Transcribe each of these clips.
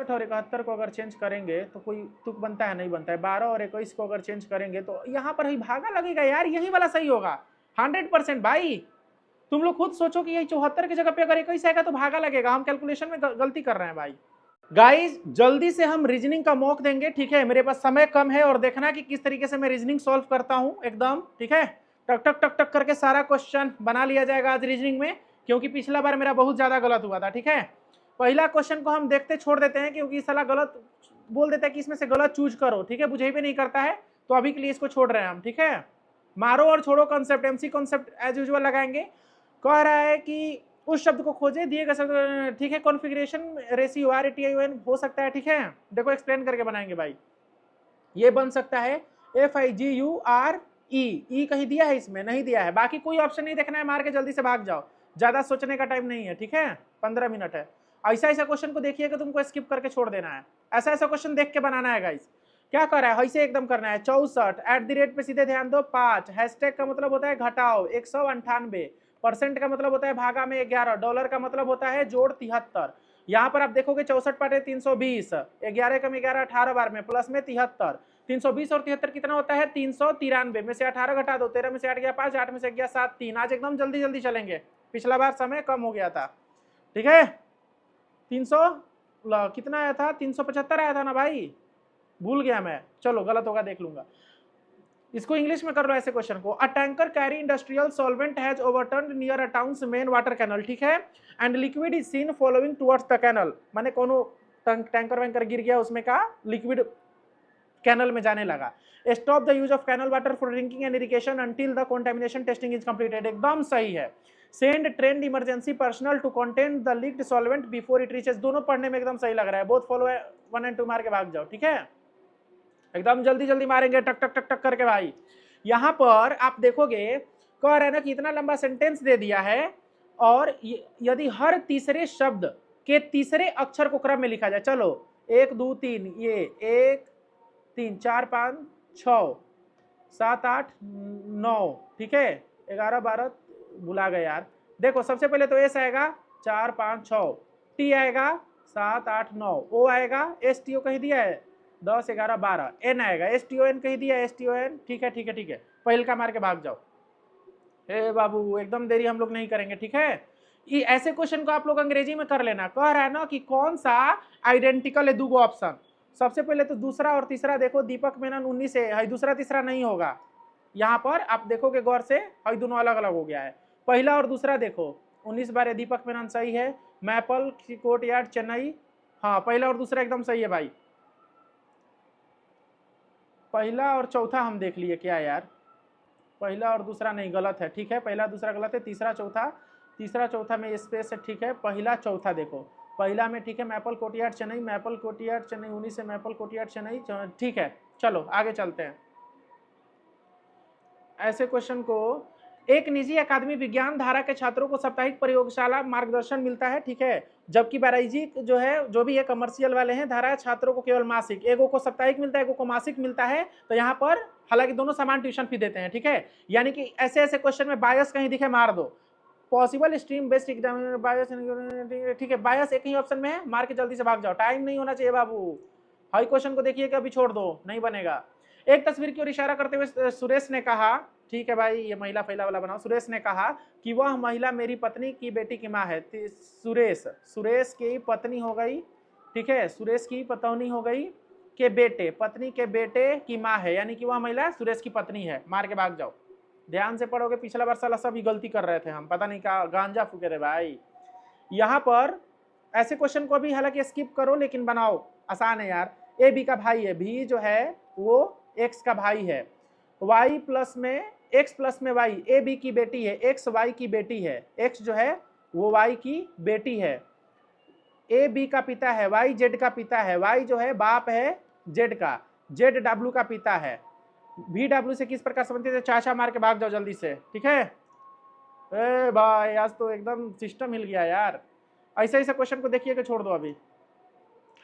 61 और 71 को अगर चेंज करेंगे तो कोई तुक बनता है? नहीं बनता है। 12 और 21 को अगर चेंज करेंगे तो यहाँ पर ही भागा लगेगा यार, यही वाला सही होगा 100% भाई। तुम लोग खुद सोचो कि यही 74 की जगह पे अगर 21 आएगा तो भागा लगेगा, हम कैलकुलेशन में गलती कर रहे हैं भाई। गाइस जल्दी से हम रीजनिंग का मॉक देंगे, ठीक है, मेरे पास समय कम है और देखना कि किस तरीके से मैं रीजनिंग सॉल्व करता हूं एकदम, ठीक है। टक टक टक टक करके सारा क्वेश्चन बना लिया जाएगा आज रीजनिंग में, क्योंकि पिछला बार मेरा बहुत ज्यादा गलत हुआ था, ठीक है। पहला क्वेश्चन को हम देखते छोड़ देते हैं क्योंकि साला गलत बोल देता है कि इसमें से गलत चूज करो, ठीक है, मुझे भी नहीं करता है, तो अभी के लिए इसको छोड़ रहे हैं हम, ठीक है। मारो और छोड़ो concept, MC concept as usual लगाएंगे। कह रहा है कि उस शब्द को खोजे दिए गए शब्द, ठीक है, कॉन्फ़िगरेशन रेशियो RTION हो सकता है, ठीक है। देखो एक्सप्लेन करके बनाएंगे भाई। ये बन सकता है FIGURE, ई कहीं दिया है इसमें? नहीं दिया है। बाकी कोई ऑप्शन नहीं देखना है, मार के जल्दी से भाग जाओ, ज्यादा सोचने का टाइम नहीं है, ठीक है, 15 मिनट है। ऐसा ऐसा क्वेश्चन को देखिए कि तुमको स्किप करके छोड़ देना है, ऐसा ऐसा क्वेश्चन देख के बनाना है गाइस। क्या कर रहा है? ऐसे एकदम करना है। 64 @ पे सीधे ध्यान दो 5, हैशटैग का मतलब होता है घटाओ 198, परसेंट का मतलब होता है भागा में 11, डॉलर का मतलब होता है जोड़ 73। यहाँ पर आप देखोगे 64 पाटे 320, 11 कम 11 18 बार में प्लस में 73, 320 और 73 कितना होता है? 393 में से 18 घटा दो, 13 में से 8 गया 5, 8 में से गया 7, 3। आज एकदम जल्दी जल्दी चलेंगे, पिछला बार समय कम हो गया था, ठीक है। 300 कितना आया था? 375 आया था ना भाई, भूल गया मैं, चलो गलत होगा देख लूंगा। इसको इंग्लिश में कर लो ऐसे क्वेश्चन को। A tanker carry industrial solvent has overturned near a town's main water canal, ठीक है, and liquid is seen following towards the canal, माने कोनो टैंकर वैंकर गिर गया उसमें का लिक्विड कैनल में जाने लगा। Stop the use of canal water for drinking and irrigation until the contamination testing is completed, एकदम सही है। Send trained emergency personnel to contain the leaked solvent before it reaches, दोनों पढ़ने में एकदम सही लग रहा है। बोथ फॉलो 1 और 2 मार के भाग जाओ, ठीक है, एकदम जल्दी जल्दी मारेंगे टक टक टक टक करके भाई। यहां पर आप देखोगे कह रहे हैं ना कि इतना लंबा सेंटेंस दे दिया है और यदि हर तीसरे शब्द के तीसरे अक्षर को क्रम में लिखा जाए, चलो 1 2 3, ये 1 3 4 5 6 7 8 9, ठीक है, 11 12 भुला गए यार। देखो सबसे पहले तो एस आएगा 4 5 6, टी आएगा 7 8 9, ओ आएगा, STO कहीं दिया है 10 11 12, एन आएगा STON कहीं दिया है STON, ठीक है ठीक है ठीक है, पहल का मार के भाग जाओ। ए बाबू एकदम देरी हम लोग नहीं करेंगे, ठीक है। ये ऐसे क्वेश्चन को आप लोग अंग्रेजी में कर लेना। कह रहा है ना कि कौन सा आइडेंटिकल है, दूगो ऑप्शन। सबसे पहले तो दूसरा और तीसरा देखो, दीपक मेनन 19 है, दूसरा तीसरा नहीं होगा। यहाँ पर आप देखोगे गौर से, हई दोनों अलग अलग हो गया है। पहला और दूसरा देखो, 19 बार दीपक मेनन सही है। मैपल कोर्टयार्ड चेन्नई, हाँ पहला और दूसरा एकदम सही है भाई। पहला और चौथा हम देख लिए क्या यार, पहला और दूसरा नहीं, गलत है, ठीक है, पहला दूसरा गलत है, तीसरा चौथा में स्पेस है, ठीक है। पहला चौथा देखो, पहला में ठीक है maple courtyard Chennai, maple courtyard Chennai 19 से मैपल कोर्टयार्ड चेन्नई, ठीक है। चलो आगे चलते हैं। ऐसे क्वेश्चन को, एक निजी अकादमी विज्ञान धारा के छात्रों को साप्ताहिक प्रयोगशाला मार्गदर्शन मिलता है, ठीक है, जबकि बाराइजी जो है, जो भी है कमर्शियल वाले हैं, धारा छात्रों को केवल मासिक, एगो को साप्ताहिक मिलता है, एगो को मासिक मिलता है। तो यहाँ पर हालांकि दोनों समान ट्यूशन फी देते हैं, ठीक है, यानी कि ऐसे ऐसे क्वेश्चन में बायस कहीं दिखे मार दो। पॉसिबल स्ट्रीम बेस्ड एग्जामिनर बायस, ठीक है, बायस एक ही ऑप्शन में है, मार के जल्दी से भाग जाओ, टाइम नहीं होना चाहिए बाबू। हाई क्वेश्चन को देखिए कि अभी छोड़ दो, नहीं बनेगा। एक तस्वीर की ओर इशारा करते हुए सुरेश ने कहा, ठीक है भाई ये महिला फैला वाला बनाओ, सुरेश ने कहा कि वह महिला मेरी पत्नी की बेटी की माँ है। सुरेश की पत्नी हो गई, ठीक है, सुरेश की पतौनी हो गई के बेटे, पत्नी के बेटे की माँ है, यानी कि वह महिला सुरेश की पत्नी है। मार के भाग जाओ, ध्यान से पढ़ोगे, पिछला बार साला सब गलती कर रहे थे हम, पता नहीं क्या गांजा फूके थे भाई। यहाँ पर ऐसे क्वेश्चन को भी हालांकि स्किप करो लेकिन बनाओ, आसान है यार। ए बी का भाई है, भी जो है वो एक्स का भाई है, वाई प्लस में एक्स प्लस में वाई, ए बी की बेटी है, एक्स वाई की बेटी है, एक्स जो है वो वाई की बेटी है, ए बी का पिता है, वाई जेड का पिता है, वाई जो है बाप है जेड का, जेड डब्ल्यू का पिता है, भी डब्ल्यू से किस प्रकार संबंधित है, चाचा मार के भाग जाओ जल्दी से, ठीक है। ए भाई आज तो एकदम सिस्टम हिल गया यार। ऐसा ऐसा क्वेश्चन को देखिए कि छोड़ दो अभी,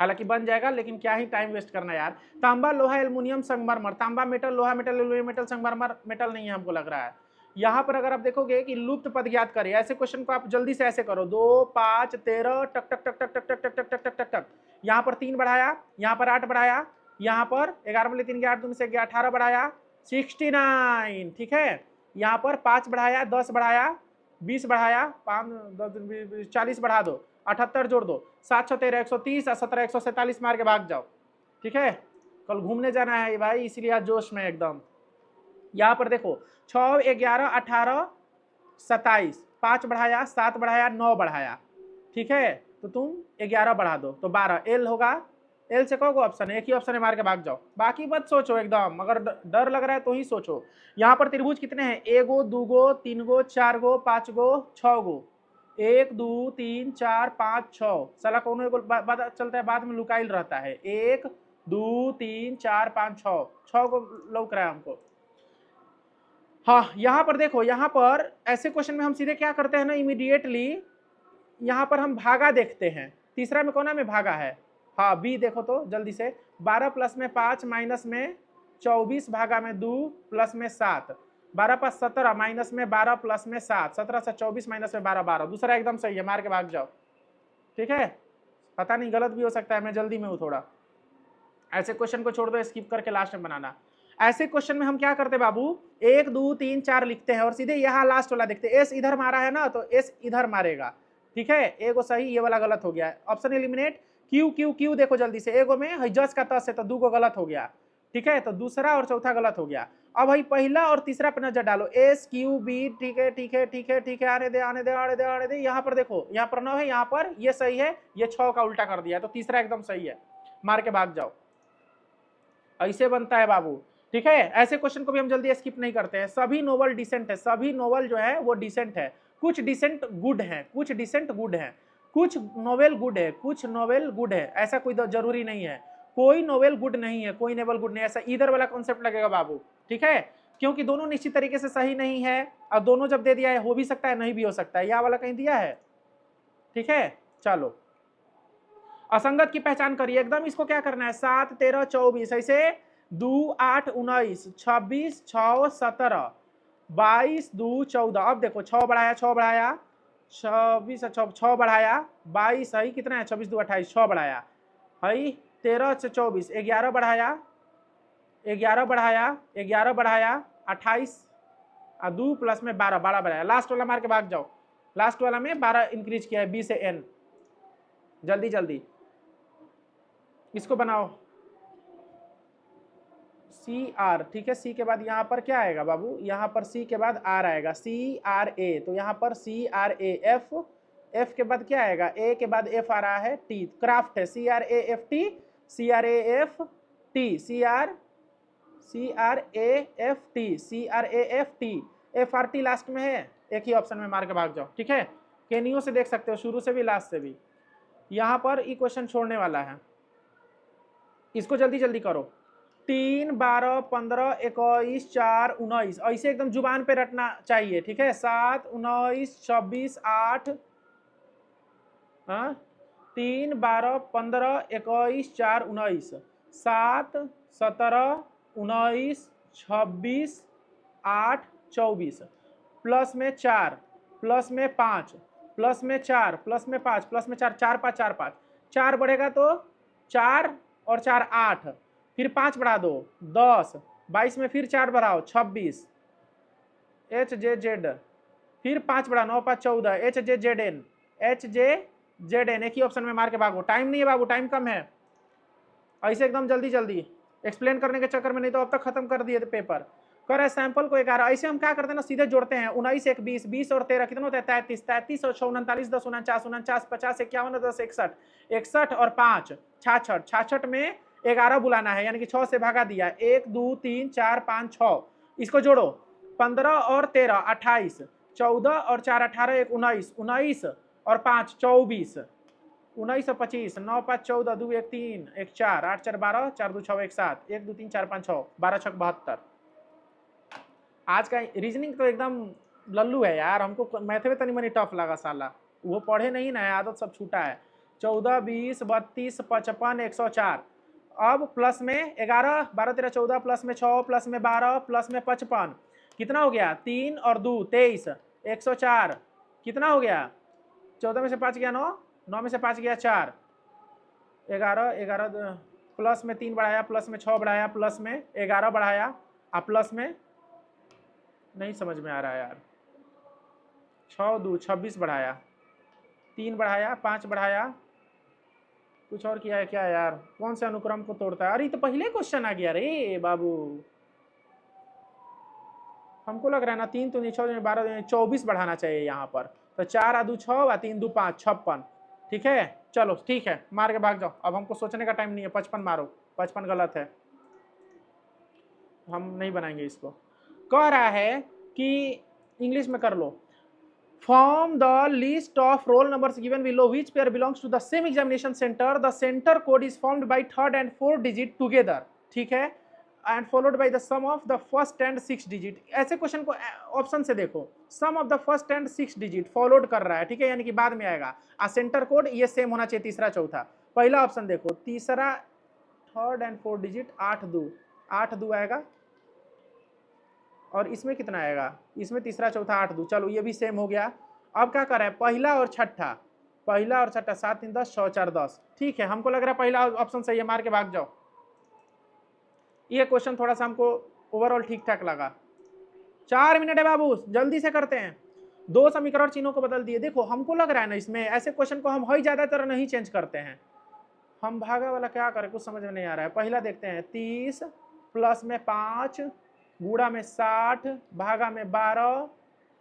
हालांकि बन जाएगा लेकिन क्या ही टाइम वेस्ट करना यार। तांबा लोहा एल्युमिनियम संगमरमर, तांबा मेटल, लोहा मेटल, एल्युमिनियम मेटल, संगमरमर मेटल नहीं है हमको लग रहा है। यहाँ पर अगर आप देखोगे कि लुप्त पद ज्ञात करें, ऐसे क्वेश्चन को आप जल्दी से ऐसे करो, 2 5 13 टक टक टक टक टक टक टक टक टक टक टक, यहाँ पर 3 बढ़ाया, यहाँ पर 8 बढ़ाया, यहाँ पर 11 में 3 8 2 से 18 बढ़ाया 69, ठीक है। यहाँ पर 5 बढ़ाया, 10 बढ़ाया, 20 बढ़ाया, 5 10 40 बढ़ा दो, 78 जोड़ दो, 7 6 13 130 और 17 147 मार के भाग जाओ, ठीक है। कल घूमने जाना है भाई, इसीलिए आज जोश में एकदम। यहाँ पर देखो 6 11 18 27, 5 बढ़ाया, 7 बढ़ाया, 9 बढ़ाया, ठीक है। तो तुम 11 बढ़ा दो तो 12, एल होगा। एल से कहोगे ऑप्शन है, एक ही ऑप्शन है, मार के भाग जाओ, बाकी मत सोचो एकदम, अगर डर लग रहा है तो ही सोचो। यहाँ पर त्रिभुज कितने हैं, 1 गो 2 गो 3 गो 4 गो 5 गो 6 गो, 1 2 3 4 5 6, साला कौन एगो पता चलता है बाद में लुकाइल रहता है, 1 2 3 4 5 6 गो लौक रहा है हमको। हाँ यहाँ पर देखो, यहाँ पर ऐसे क्वेश्चन में हम सीधे क्या करते हैं ना, इमीडिएटली यहाँ पर हम भागा देखते हैं। तीसरा में कौन में भागा है, हाँ बी, देखो तो जल्दी से, 12 प्लस में 5 माइनस में 24 भागा में 2 प्लस में 7, 12 पर 17 माइनस में 12 प्लस में 7, 17 से 24 माइनस में 12 12, दूसरा एकदम सही है, मार के भाग जाओ, ठीक है। पता नहीं गलत भी हो सकता है, मैं जल्दी में हूँ थोड़ा। ऐसे क्वेश्चन को छोड़ दो, स्किप करके लास्ट में बनाना। ऐसे क्वेश्चन में हम क्या करते बाबू, 1 2 3 4 लिखते हैं और सीधे यहाँ लास्ट वाला देखते हैं, एस इधर मारा है ना तो एस इधर मारेगा, ठीक है। एगो सही, ये वाला गलत हो गया, option eliminate. Q Q Q देखो जल्दी से, एगो में जस का तस है तो 2 गो गलत हो गया, ठीक है। तो दूसरा और चौथा गलत हो गया। अब भाई पहला और तीसरा पे नजर डालो, एस क्यू बी, ठीक है ठीक है ठीक है ठीक है, आने दे आने दे आने दे आने दे। यहाँ पर देखो, यहाँ पर 9 है, यहाँ पर ये सही है, ये 6 का उल्टा कर दिया, तो तीसरा एकदम सही है, मार के भाग जाओ। ऐसे बनता है बाबू, ठीक है। ऐसे क्वेश्चन को भी हम जल्दी स्किप नहीं करते हैं, सभी नोवेल डिसेंट है, सभी नोवेल जो है वो डिसेंट है, कुछ डिसेंट गुड है, कुछ डिसेंट गुड है, कुछ नोवेल गुड है, कुछ नोवेल गुड है, ऐसा कोई जरूरी नहीं है, कोई नोवेल गुड नहीं है, कोई नोवेल गुड नहीं, ऐसा इधर वाला कॉन्सेप्ट लगेगा बाबू, ठीक है। क्योंकि दोनों निश्चित तरीके से सही नहीं है, और दोनों जब दे दिया है हो भी सकता है नहीं भी हो सकता है, यह वाला कहीं दिया है, ठीक है। चलो असंगत की पहचान करिए एकदम, इसको क्या करना है, 7 13 24, ऐसे 2 8 19 26 6 17 22 2 14। अब देखो 6 बढ़ाया 6 बढ़ाया 26 6 बढ़ाया 22 है, कितना है 26 2 28, 6 बढ़ाया है, 13 से 24 11 बढ़ाया 11 बढ़ाया 11 बढ़ाया 28 और 2 प्लस में 12 12 बढ़ाया, लास्ट वाला मार के भाग जाओ, लास्ट वाला में 12 इंक्रीज किया है, बी से एन, जल्दी जल्दी इसको बनाओ। सी आर, ठीक है, सी के बाद यहाँ पर क्या आएगा बाबू, यहाँ पर सी के बाद आर आएगा, सी आर ए, तो यहाँ पर सी आर ए, एफ, एफ के बाद क्या आएगा, ए के बाद एफ आ रहा है, टी, क्राफ्ट है, C R A F T, C R A F T, C R A F T, C R A F T, F R T last में है, एक ही ऑप्शन में मार के भाग जाओ, ठीक है। केनियो से देख सकते हो, शुरू से भी लास्ट से भी। यहाँ पर ई क्वेश्चन छोड़ने वाला है, इसको जल्दी जल्दी करो, 3 12 15 21 4 19, ऐसे एकदम जुबान पे रटना चाहिए, ठीक है। 7 19 26 8, 3 12 15 21 4 19, 7 17 19 26 8 24, प्लस में 4 प्लस में 5 प्लस में 4 प्लस में 5 प्लस में 4, 4 5 4 5, 4 बढ़ेगा तो 4 और 4 8, फिर 5 बढ़ा दो 10, 22 में फिर 4 बढ़ाओ 26, एच जे जेड, फिर 5 बढ़ा 9 5 14, H J Z N, H J Z N, एक ही ऑप्शन में मार के भागो, टाइम नहीं है बाबू, टाइम कम है, ऐसे एकदम जल्दी जल्दी एक्सप्लेन करने के चक्कर में, नहीं तो अब तक खत्म कर दिए थे पेपर। कर है सैंपल को 11, ऐसे हम क्या करते हैं ना, सीधे जोड़ते हैं, 19 1 20, 20 और 13 कितना होता है 33, 33 और 6 39 10 49 49 50 51 10 61, 61 और 5 66, 66 में 11 बुलाना है, यानी कि 6 से भागा दिया, 1 2 3 4 5 6, इसको जोड़ो, 15 और 13 28, 14 और 4 18 1 19, 19 और 5 24, 19 और 25, 9 5 14 2 1 3 1 4 8 4 12 4 2 6 1 7 1 2 3 4 5 6 12 6 72। आज का रीजनिंग तो एकदम लल्लू है यार, हमको मैथ में तनी मनी टफ लगा साला, वो पढ़े नहीं ना, आदत सब छूटा है। 14 20 32 55 104, अब प्लस में 11 12 13 14 प्लस में 6 प्लस में 12 प्लस में 55, कितना हो गया 3 और 2 23, 104, कितना हो गया 14 में से 5 गया 9, 9 में से 5 गया 4, 11 11 प्लस में 3 बढ़ाया, प्लस में 6 बढ़ाया, प्लस में 11 बढ़ाया, अब प्लस में नहीं समझ में आ रहा है यार, 6 2 26 बढ़ाया, 3 बढ़ाया, 5 बढ़ाया, कुछ और किया है क्या यार? कौन से अनुक्रम को तोड़ता है? अरे ये तो पहले क्वेश्चन आ गया रे बाबू। हमको लग रहा है ना 3 तो 6 12 24 बढ़ाना चाहिए यहाँ पर। तो 4 आ 2 6 और 3 2 5 56। ठीक है, चलो ठीक है, मार के भाग जाओ। अब हमको सोचने का टाइम नहीं है। 55 मारो, 55 गलत है, हम नहीं बनाएंगे इसको। कह रहा है कि इंग्लिश में कर लो, Form the list of roll numbers given below which pair belongs to the same examination center. The center code is formed by third and fourth digit together. ठीक है, and followed by the sum of the first and sixth digit. ऐसे question को option से देखो, sum of the first and sixth digit followed कर रहा है, ठीक है, यानी कि बाद में आएगा। सेंटर कोड ये सेम होना चाहिए, तीसरा चौथा। पहला ऑप्शन देखो, तीसरा थर्ड एंड फोर्थ डिजिट 8 2 आएगा, और इसमें कितना आएगा? इसमें तीसरा चौथा 8 2, चलो ये भी सेम हो गया। अब क्या कर रहा है, पहला और छठा, पहला और छठा 7 3 10 6 4 10। ठीक है, हमको लग रहा है पहला ऑप्शन सही है, मार के भाग जाओ। ये क्वेश्चन थोड़ा सा हमको ओवरऑल ठीक ठाक लगा। 4 मिनट है बाबू, जल्दी से करते हैं। 2 समीकरण चिन्हों को बदल दिए। देखो हमको लग रहा है ना, इसमें ऐसे क्वेश्चन को हम ही ज्यादातर नहीं चेंज करते हैं। हम भागा वाला क्या करें, कुछ समझ में नहीं आ रहा है। पहला देखते हैं, 30 प्लस में 5 गुणा में 60 भागा में 12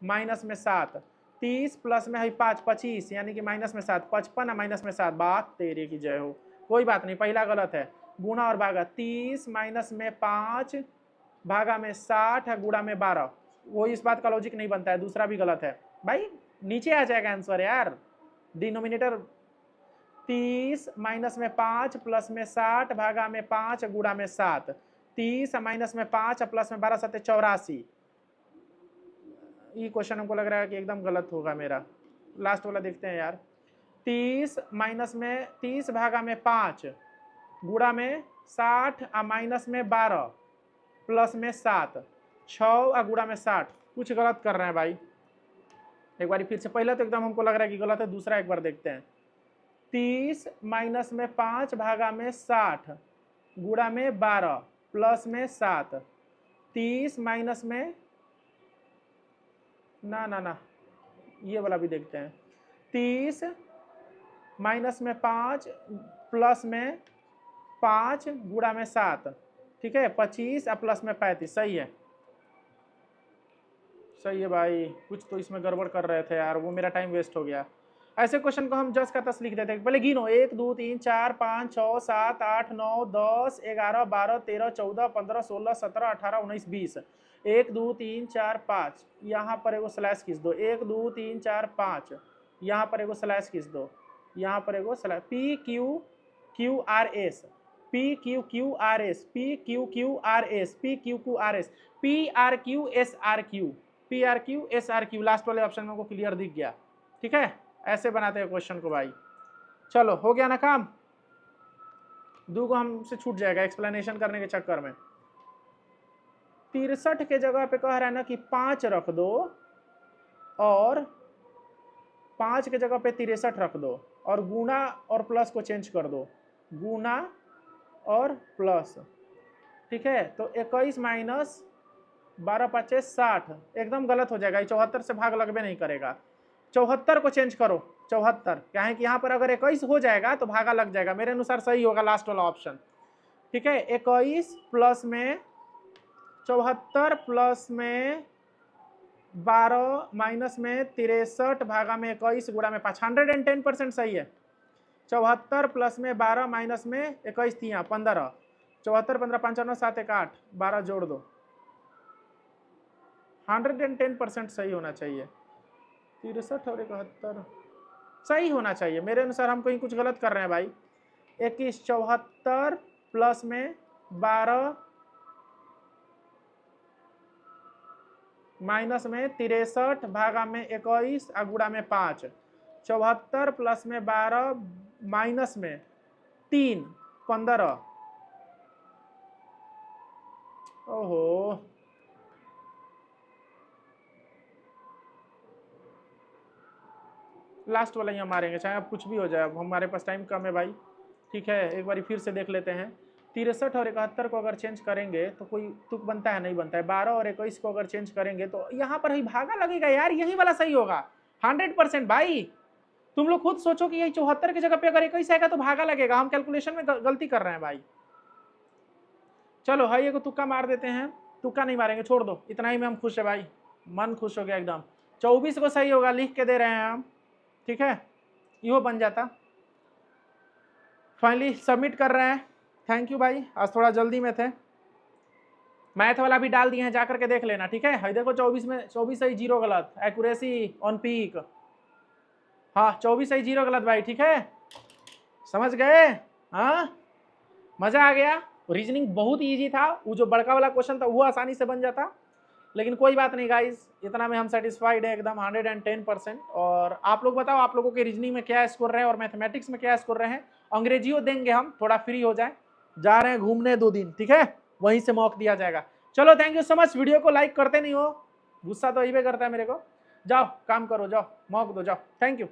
माइनस में 7। 30 प्लस में है 5 25, यानी कि माइनस में 7, 55 माइनस में 7। बात तेरे की जय हो, कोई बात नहीं, पहला गलत है। गुणा और भागा, 30 माइनस में 5 भागा में 60 है गुणा में 12, वो इस बात का लॉजिक नहीं बनता है। दूसरा भी गलत है भाई, नीचे आ जाएगा आंसर यार, डिनोमिनेटर। 30 माइनस में 5 प्लस में 60 भागा में 5 गुणा में 7। 30 माइनस में 5 प्लस में 12 7 84। ये क्वेश्चन हमको लग रहा है कि एकदम गलत होगा मेरा। लास्ट वाला देखते हैं यार, 30 माइनस में 30 भागा में 5 गुणा में 60 माइनस में 12 प्लस में 7 6 गुणा में 60। कुछ गलत कर रहे हैं भाई, एक बार फिर से। पहला तो एकदम हमको लग रहा है कि गलत है, दूसरा एक बार देखते हैं। 30 माइनस में 5 भागा में 60 गुणा में 12 प्लस में 7। 30 माइनस में ना ये वाला भी देखते हैं। 30 माइनस में 5 प्लस में 5 गुणा में 7। ठीक है, 25 प्लस में 35। सही है, सही है भाई। कुछ तो इसमें गड़बड़ कर रहे थे यार, वो मेरा टाइम वेस्ट हो गया। ऐसे क्वेश्चन को हम जस का तस लिख देते हैं। पहले गिनो, 1 2 3 4 5 6 7 8 9 10 11 12 13 14 15 16 17 18 19 20। 1 2 3 4 5, यहाँ पर एगो स्लैश खींच दो। 1 2 3 4 5, यहाँ पर एगो स्लैश खींच दो, यहाँ पर एगो slash. P Q Q R S, P Q Q R S, P Q Q R S, P Q Q R S, P R Q S R Q, P R Q S R Q. Last वाले option में को clear दिख गया। ठीक है, ऐसे बनाते हैं क्वेश्चन को भाई। चलो हो गया ना काम, दो को हमसे छूट जाएगा एक्सप्लेनेशन करने के चक्कर में। 63 के जगह पे कह रहा है ना कि 5 रख दो, और 5 के जगह पे 63 रख दो, और गुना और प्लस को चेंज कर दो, गुना और प्लस। ठीक है, तो 21 माइनस 12 5 60 एकदम गलत हो जाएगा। 74 से भाग लगबे नहीं करेगा। 74 को चेंज करो, 74। क्या है कि यहाँ पर अगर 21 हो जाएगा तो भागा लग जाएगा। मेरे अनुसार सही होगा लास्ट वाला ऑप्शन। ठीक है, 21 प्लस में 74 प्लस में 12 माइनस में 63 भागा में 21 गुणा में 5। 110% सही है। 74 प्लस में 12 माइनस में 21 थी 15। 74 15 55 7 1 8 12 जोड़ दो। 110% सही होना चाहिए। 63 और 71 सही होना चाहिए मेरे अनुसार। हम कहीं कुछ गलत कर रहे हैं भाई। 21 74 प्लस में 12 माइनस में 63 भागा में 21 गुणा में 5। 74 प्लस में 12 माइनस में 3 15। ओहो, लास्ट वाला ही हम मारेंगे, चाहे अब कुछ भी हो जाए। अब हमारे पास टाइम कम है भाई। ठीक है, एक बार फिर से देख लेते हैं। 63 और 71 को अगर चेंज करेंगे तो कोई तुक बनता है, नहीं बनता है। 12 और 21 को अगर चेंज करेंगे तो यहाँ पर ही भागा लगेगा यार, यही वाला सही होगा 100% भाई। तुम लोग खुद सोचो कि यही 74 की जगह पे अगर 21 आएगा तो भागा लगेगा। हम कैलकुलेशन में गलती कर रहे हैं भाई। चलो हाई को तुक्का मार देते हैं। तुक्का नहीं मारेंगे, छोड़ दो, इतना ही में हम खुश है भाई, मन खुश हो गया एकदम। 24 को सही होगा, लिख के दे रहे हैं हम, ठीक है, यो बन जाता। फाइनली सबमिट कर रहे हैं। थैंक यू भाई, आज थोड़ा जल्दी में थे। मैथ वाला भी डाल दिए हैं, जाकर के देख लेना, ठीक है। देखो 24 में 24 सही 0 गलत, एक्यूरेसी ऑन पीक। हाँ 24 सही 0 गलत भाई, ठीक है, समझ गए। हाँ मजा आ गया। रीजनिंग बहुत इजी था, वो जो बड़का वाला क्वेश्चन था वो आसानी से बन जाता, लेकिन कोई बात नहीं गाइस, इतना में हम सेटिस्फाइड है एकदम 110%। और आप लोग बताओ, आप लोगों के रीजनिंग में क्या स्कोर रहे हैं और मैथमेटिक्स में क्या स्कोर रहे हैं। अंग्रेजियों देंगे हम, थोड़ा फ्री हो जाए, जा रहे हैं घूमने 2 दिन, ठीक है, वहीं से मौक दिया जाएगा। चलो thank you so much. Video को लाइक करते नहीं हो, गुस्सा तो यही करता है मेरे को। जाओ काम करो, जाओ मौक दो, जाओ। Thank you.